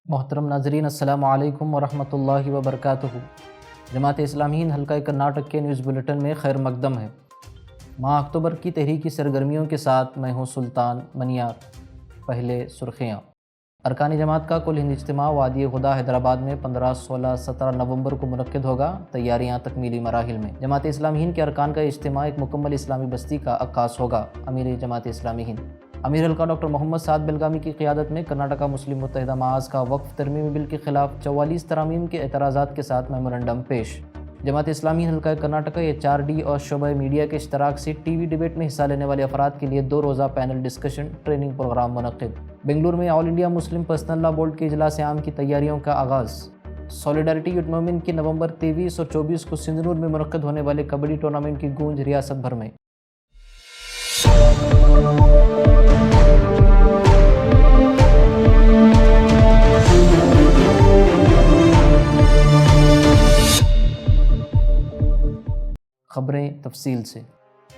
محترم ناظرین السلام علیکم ورحمۃ اللہ وبرکاتہ۔ جماعت اسلامی ہند حلقہ کرناٹک کے نیوز بلیٹن میں خیر مقدم ہے۔ ماہ اکتوبر کی تحریکی سرگرمیوں کے ساتھ میں ہوں سلطان منیار۔ پہلے سرخیاں۔ ارکان جماعت کا کل ہند اجتماع وادی خدا حیدرآباد میں 15، 16، 17 نومبر کو منعقد ہوگا۔ تیاریاں تکمیلی مراحل میں۔ جماعت اسلامی ہند کے ارکان کا اجتماع ایک مکمل اسلامی بستی کا عکاس ہوگا۔ امیر جماعت اسلامی ہند امیر حلقہ ڈاکٹر محمد سعد بلگامی کی قیادت میں کرناٹکا مسلم متحدہ محاذ کا وقف ترمیمی بل کے خلاف 44 ترامیم کے اعتراضات کے ساتھ میمورنڈم پیش۔ جماعت اسلامی حلقہ کرناٹکا HRD اور شعبہ میڈیا کے اشتراک سے ٹی وی ڈیبیٹ میں حصہ لینے والے افراد کے لیے 2 روزہ پینل ڈسکشن ٹریننگ پروگرام منعقد۔ بنگلورو میں آل انڈیا مسلم پرسنل لا بورڈ کے اجلاس عام کی تیاریوں کا آغاز۔ سولیڈارٹی یوتھ موومنٹ کی نومبر 23 اور 24 کو سنجنور میں منعقد ہونے والے کبڈی ٹورنامنٹ کی گونج ریاست بھر میں۔ خبریں تفصیل سے۔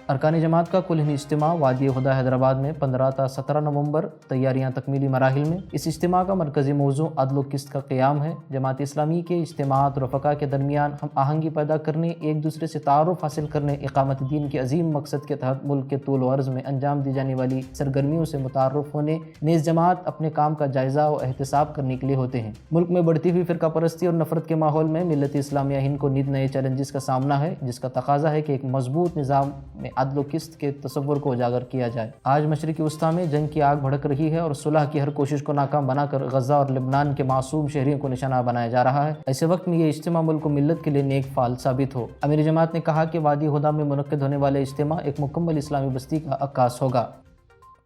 ارکان جماعت کا کل ہند اجتماع وادی خدا حیدرآباد میں 15 تا 17 نومبر۔ تیاریاں تکمیلی مراحل میں۔ اس اجتماع کا مرکزی موضوع عدل و قسط کا قیام ہے۔ جماعت اسلامی کے اجتماعات رفقا کے درمیان ہم آہنگی پیدا کرنے، ایک دوسرے سے تعارف حاصل کرنے، اقامت دین کے عظیم مقصد کے تحت ملک کے طول و عرض میں انجام دی جانے والی سرگرمیوں سے متعارف ہونے، نیز جماعت اپنے کام کا جائزہ و احتساب کرنے کے لیے ہوتے ہیں۔ ملک میں بڑھتی ہوئی فرقہ پرستی اور نفرت کے ماحول میں ملت اسلامیہ ہند کو نت نئے چیلنجز کا سامنا ہے، جس کا تقاضا ہے کہ ایک مضبوط نظام میں عدل و قسط کے تصور کو اجاگر کیا جائے۔ آج مشرقی وسطیٰ میں جنگ کی آگ بھڑک رہی ہے اور صلح کی ہر کوشش کو ناکام بنا کر غزہ اور لبنان کے معصوم شہریوں کو نشانہ بنایا جا رہا ہے۔ ایسے وقت میں یہ اجتماع ملک و ملت کے لیے نیک فال ثابت ہو۔ امیر جماعت نے کہا کہ وادی خدا میں منعقد ہونے والے اجتماع ایک مکمل اسلامی بستی کا عکاس ہوگا۔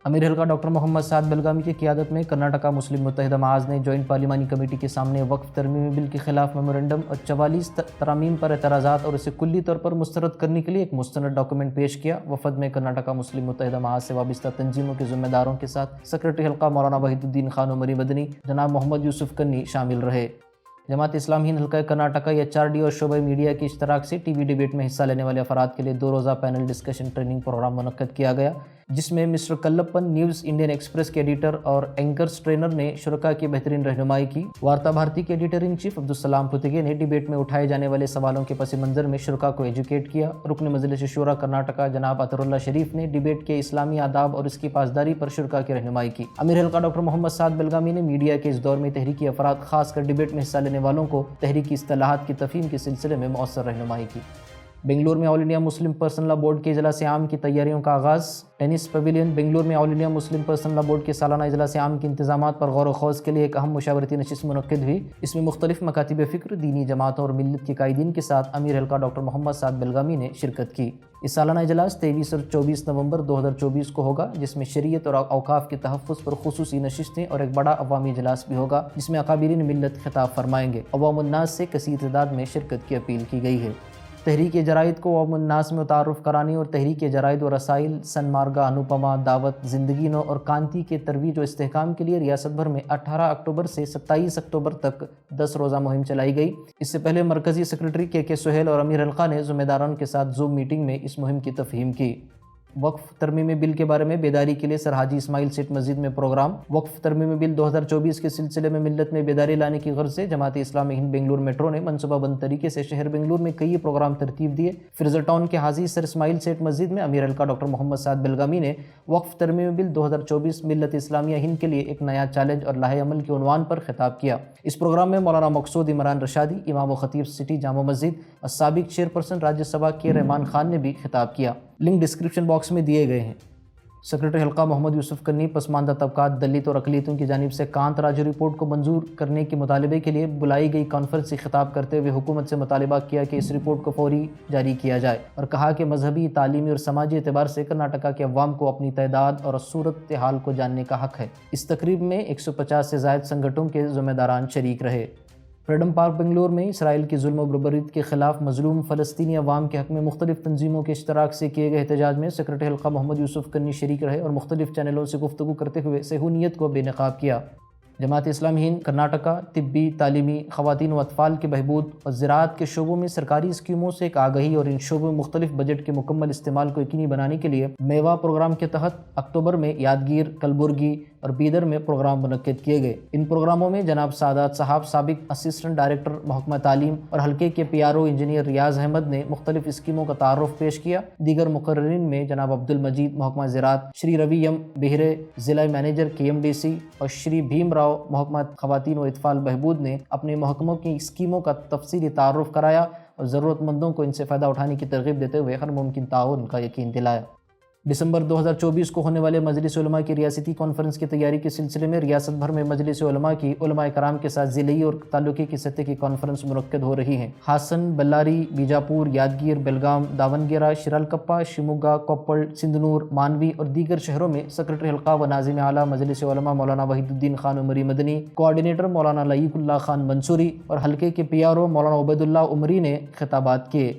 امیر حلقہ ڈاکٹر محمد سعد بلگامی کی قیادت میں کرناٹکا مسلم متحدہ محاذ نے جوائنٹ پارلیمانی کمیٹی کے سامنے وقف ترمیمی بل کے خلاف میمورنڈم اور 44 ترامیم پر اعتراضات اور اسے کلی طور پر مسترد کرنے کے لیے ایک مستند ڈاکومنٹ پیش کیا۔ وفد میں کرناٹکا مسلم متحدہ محاذ سے وابستہ تنظیموں کے ذمہ داروں کے ساتھ سیکریٹری حلقہ مولانا وحید الدین خان عمری مدنی، جناب محمد یوسف کنی شامل رہے۔ جماعت اسلامی ہند حلقہ کرناٹکا HRD اور شعبہ میڈیا کے اشتراک سے ٹی وی ڈیبیٹ میں حصہ لینے والے افراد کے لیے 2 روزہ پینل ڈسکشن ٹریننگ پروگرام منعقد کیا گیا، جس میں مسٹر کلپن نیوز انڈین ایکسپریس کے ایڈیٹر اور اینکرز ٹرینر نے شرکاء کی بہترین رہنمائی کی۔ وارتا بھارتی کے ایڈیٹر ان چیف عبدالسلام پھتگے نے ڈیبیٹ میں اٹھائے جانے والے سوالوں کے پس منظر میں شرکاء کو ایجوکیٹ کیا۔ رکن مجلس شورا کرناٹکا جناب عطر اللہ شریف نے ڈیبیٹ کے اسلامی آداب اور اس کی پاسداری پر شرکاء کی رہنمائی کی۔ امیر حلقہ ڈاکٹر محمد سعد بلگامی نے میڈیا کے اس دور میں تحریکی افراد، خاص کر ڈیبیٹ میں حصہ لینے والوں کو تحریکی اصطلاحات کی تفہیم کے سلسلے میں مؤثر رہنمائی کی۔ بنگلور میں آل انڈیا مسلم پرسنل لا بورڈ کے اجلاس عام کی تیاریوں کا آغاز۔ ٹینس پویلین بنگلور میں آل انڈیا مسلم پرسنل لا بورڈ کے سالانہ اجلاس عام کے انتظامات پر غور و خوض کے لیے ایک اہم مشاورتی نشست منعقد ہوئی۔ اس میں مختلف مکاتب فکر، دینی جماعتوں اور ملت کے قائدین کے ساتھ امیر حلقہ ڈاکٹر محمد سعد بلگامی نے شرکت کی۔ اس سالانہ اجلاس 23 اور 24 نومبر 2024 کو ہوگا، جس میں شریعت اور اوقاف کے تحفظ پر خصوصی نشستیں اور ایک بڑا عوامی اجلاس بھی ہوگا، جس میں اکابرین ملت خطاب فرمائیں گے۔ عوام الناس سے کثیر تعداد میں شرکت کی اپیل کی گئی ہے۔ تحریک جرائد کو عوام الناس میں متعارف کرانے اور تحریک جرائد و رسائل سن مارگا، انوپما، دعوت، زندگی نو اور کانتی کے ترویج و استحکام کے لیے ریاست بھر میں 18 اکتوبر سے 27 اکتوبر تک 10 روزہ مہم چلائی گئی۔ اس سے پہلے مرکزی سیکریٹری کے سہیل اور امیر حلقہ نے ذمہ داران کے ساتھ زوم میٹنگ میں اس مہم کی تفہیم کی۔ وقف ترمیمی بل کے بارے میں بیداری کے لیے سر حاجی اسماعیل سیٹ مسجد میں پروگرام۔ وقف ترمیمی بل 2024 کے سلسلے میں ملت میں بیداری لانے کی غرض سے جماعت اسلامی ہند بنگلور میٹرو نے منصوبہ بند طریقے سے شہر بنگلور میں کئی پروگرام ترتیب دیے۔ فرزر ٹاؤن کے حاجی سر اسماعیل سیٹ مسجد میں امیر حلقہ ڈاکٹر محمد سعد بلگامی نے وقف ترمیمی بل 2024 ملت اسلامیہ ہند کے لیے ایک نیا چیلنج اور لاہے عمل کے عنوان پر خطاب کیا۔ اس پروگرام میں مولانا مقصود عمران رشادی، امام و خطیب سٹی جامع مسجد اور سابق چیئرپرسن راجیہ سبھا کے رحمان خان نے بھی خطاب کیا۔ لنک ڈسکرپشن باکس میں دیے گئے ہیں۔ سیکریٹری حلقہ محمد یوسف کنی پسماندہ طبقات، دلت اور اقلیتوں کی جانب سے کانت راجو رپورٹ کو منظور کرنے کے مطالبے کے لیے بلائی گئی کانفرنس سے خطاب کرتے ہوئے حکومت سے مطالبہ کیا کہ اس رپورٹ کو فوری جاری کیا جائے، اور کہا کہ مذہبی، تعلیمی اور سماجی اعتبار سے کرناٹکا کے عوام کو اپنی تعداد اور صورت حال کو جاننے کا حق ہے۔ اس تقریب میں 150 سے زائد سنگھنوں کے ذمہ داران شریک رہے۔ فریڈم پارک بنگلور میں اسرائیل کی ظلم و بربریت کے خلاف مظلوم فلسطینی عوام کے حق میں مختلف تنظیموں کے اشتراک سے کیے گئے احتجاج میں سیکریٹری حلقہ محمد یوسف کنی شریک رہے اور مختلف چینلوں سے گفتگو کرتے ہوئے صہیونیت کو بے نقاب کیا۔ جماعت اسلامی ہند کرناٹکا طبی، تعلیمی، خواتین و اطفال کے بہبود اور زراعت کے شعبوں میں سرکاری اسکیموں سے ایک آگہی اور ان شعبوں میں مختلف بجٹ کے مکمل استعمال کو یقینی بنانے کے لیے میوا پروگرام کے تحت اکتوبر میں یادگیر، کلبرگی، اور بیدر میں پروگرام منعقد کیے گئے۔ ان پروگراموں میں جناب سعادت صاحب سابق اسسٹنٹ ڈائریکٹر محکمہ تعلیم اور حلقے کے PRO انجینئر ریاض احمد نے مختلف اسکیموں کا تعارف پیش کیا۔ دیگر مقررین میں جناب عبد المجید محکمہ زراعت، شری روی ایم بہرے ضلع مینیجر KMDC اور شری بھیم راؤ محکمہ خواتین و اطفال بہبود نے اپنے محکموں کی اسکیموں کا تفصیلی تعارف کرایا اور ضرورت مندوں کو ان سے فائدہ اٹھانے کی ترغیب دیتے ہوئے ہر ممکن تعاون کا یقین دلایا۔ دسمبر 2024 کو ہونے والے مجلس علماء کی ریاستی کانفرنس کی تیاری کے سلسلے میں ریاست بھر میں مجلس علماء کی علماء کرام کے ساتھ ضلعی اور تعلقے کی سطح کی کانفرنس منعقد ہو رہی ہیں۔ ہاسن، بلاری، بیجاپور، یادگیر، بیلگام، داونگیرہ، شرالکپا، شیموگا، کوپل، سندنور، مانوی اور دیگر شہروں میں سیکرٹری حلقہ و ناظم اعلیٰ مجلس علماء مولانا وحید الدین خان عمری مدنی، کوآرڈینیٹر مولانا لعیق اللہ خان منصوری اور حلقے کے PRO مولانا عبید اللہ عمری نے خطابات کیے۔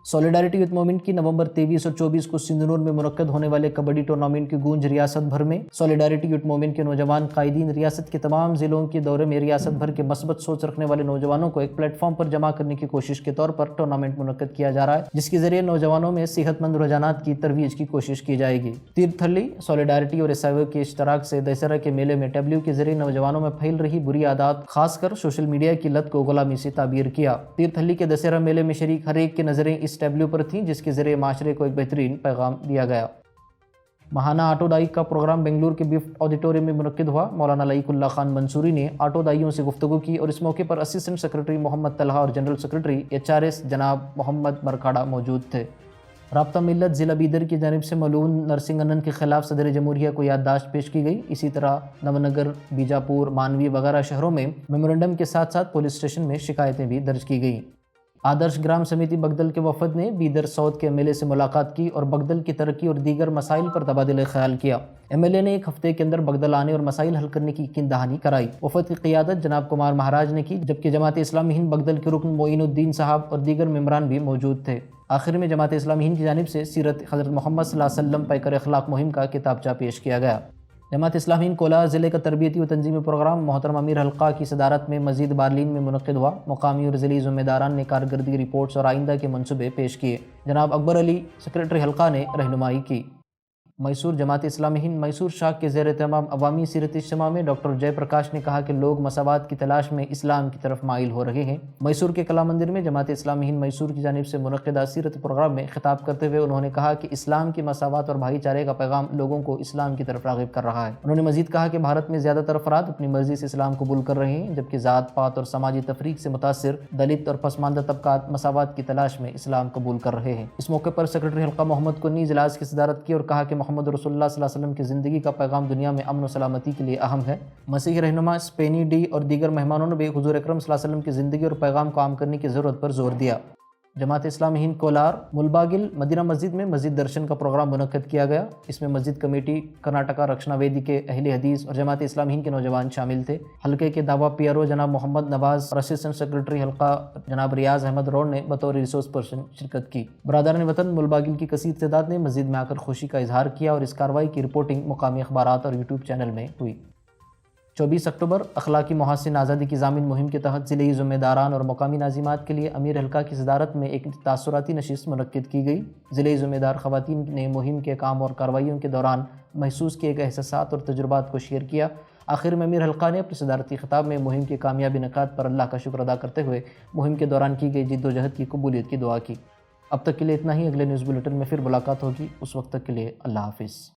سولیڈارٹی یوتھ موومنٹ کی نومبر 23 اور 24 کو سندنور میں منعقد ہونے والے کبڈی ٹورنامنٹ کی گونج ریاست بھر میں۔ سولیڈارٹی یوتھ موومنٹ کے نوجوان قائدین ریاست کے تمام ضلعوں کے دورے میں ریاست بھر کے مثبت سوچ رکھنے والے نوجوانوں کو ایک پلیٹ فارم پر جمع کرنے کی کوشش کے طور پر ٹورنامنٹ منعقد کیا جا رہا ہے، جس کے ذریعے نوجوانوں میں صحت مند رجحانات کی ترویج کی کوشش کی جائے گی۔ تیرتھلی، سولیڈارٹی اور SIO کے اشتراک سے دسہرہ کے میلے میں ٹیبلیو کے ذریعے نوجوانوں میں پھیل رہی بری عادات، خاص کر سوشل میڈیا کی لت کو غلامی سے تعبیر کیا۔ تیرتھلی کے دسہرہ میلے میں شریک ہر ایک کی نظریں اس ٹیبلیو پر تھیں، جس کے ذریعے معاشرے کو ایک بہترین پیغام دیا گیا۔ ماہانہ آٹو دائی کا پروگرام بنگلور کے گفٹ آڈیٹوریم میں منعقد ہوا۔ مولانا لعیق اللہ خان منصوری نے آٹو دائیوں سے گفتگو کی اور اس موقع پر اسسٹنٹ سیکرٹری محمد طلحہ اور جنرل سیکرٹری HRS جناب محمد مرکاڑا موجود تھے۔ رابطہ ملت ضلع بیدر کی جانب سے ملعون نرسنگنن کے خلاف صدر جمہوریہ کو یادداشت پیش کی گئی۔ اسی طرح نونگر، بیجاپور، مانوی وغیرہ شہروں میں میمورنڈم کے ساتھ ساتھ پولیس اسٹیشن میں شکایتیں بھی درج کی گئیں۔ آدرش گرام سمیتی بگدل کے وفد نے بیدر ساؤتھ کے MLA سے ملاقات کی اور بگدل کی ترقی اور دیگر مسائل پر تبادلہ خیال کیا۔ MLA نے ایک ہفتے کے اندر بگدل آنے اور مسائل حل کرنے کی یقین دہانی کرائی۔ وفد کی قیادت جناب کمار مہاراج نے کی، جبکہ جماعت اسلامی ہند بگدل کے رکن معین الدین صاحب اور دیگر ممبران بھی موجود تھے۔ آخر میں جماعت اسلامی ہند کی جانب سے سیرت حضرت محمد صلی اللہ علیہ وسلم پیکر اخلاق مہم کا کتابچہ پیش کیا گیا۔ جماعت اسلامی ہند کولار ضلع کا تربیتی و تنظیمی پروگرام محترم امیر حلقہ کی صدارت میں مزید بارلین میں منعقد ہوا۔ مقامی اور ضلعی ذمہ داران نے کارکردگی رپورٹس اور آئندہ کے منصوبے پیش کیے۔ جناب اکبر علی سیکرٹری حلقہ نے رہنمائی کی۔ میسور جماعت اسلامی ہند میسور شاخ کے زیر اہتمام عوامی سیرت اجتماع میں ڈاکٹر جے پرکاش نے کہا کہ لوگ مساوات کی تلاش میں اسلام کی طرف مائل ہو رہے ہیں۔ میسور کے کلا مندر میں جماعت اسلامی ہند میسور کی جانب سے منعقدہ سیرت پروگرام میں خطاب کرتے ہوئے انہوں نے کہا کہ اسلام کی مساوات اور بھائی چارے کا پیغام لوگوں کو اسلام کی طرف راغب کر رہا ہے۔ انہوں نے مزید کہا کہ بھارت میں زیادہ تر افراد اپنی مرضی سے اسلام قبول کر رہے ہیں، جبکہ ذات پات اور سماجی تفریق سے متاثر دلت اور پسماندہ طبقات مساوات کی تلاش میں اسلام قبول کر رہے ہیں۔ اس موقع پر سیکرٹری حلقہ محمد کنی اجلاس کی صدارت کی اور کہا کہ محمد رسول اللہ صلی اللہ علیہ وسلم کی زندگی کا پیغام دنیا میں امن و سلامتی کے لیے اہم ہے۔ مسیحی رہنما اسپینی ڈی اور دیگر مہمانوں نے بھی حضور اکرم صلی اللہ علیہ وسلم کی زندگی اور پیغام کو عام کرنے کی ضرورت پر زور دیا۔ جماعت اسلامی ہند کولار ملباگل مدینہ مسجد میں مسجد درشن کا پروگرام منعقد کیا گیا۔ اس میں مسجد کمیٹی، کرناٹکا رکشنا ویدی کے اہل حدیث اور جماعت اسلامی ہند کے نوجوان شامل تھے۔ حلقے کے دعویٰ PRO جناب محمد نواز اور اسسٹنٹ سیکرٹری حلقہ جناب ریاض احمد روڑ نے بطور ریسورس پرسن شرکت کی۔ برادران وطن ملباگل کی کثیر تعداد نے مسجد میں آ کر خوشی کا اظہار کیا اور اس کارروائی کی رپورٹنگ مقامی اخبارات اور YouTube چینل میں ہوئی۔ 24 اکتوبر اخلاقی محاسن آزادی کی ضامن مہم کے تحت ضلعی ذمہ داران اور مقامی ناظمات کے لیے امیر حلقہ کی صدارت میں ایک تاثراتی نشست منعقد کی گئی۔ ضلعی ذمہ دار خواتین نے مہم کے کام اور کارروائیوں کے دوران محسوس کیے گئے احساسات اور تجربات کو شیئر کیا۔ آخر میں امیر حلقہ نے اپنے صدارتی خطاب میں مہم کی کامیاب انعقاد پر اللہ کا شکر ادا کرتے ہوئے مہم کے دوران کی گئی جد و جہد کی قبولیت کی دعا کی۔ اب تک کے لیے اتنا ہی۔ اگلے نیوز بلیٹن میں پھر ملاقات ہوگی۔ اس وقت تک کے لیے اللہ حافظ۔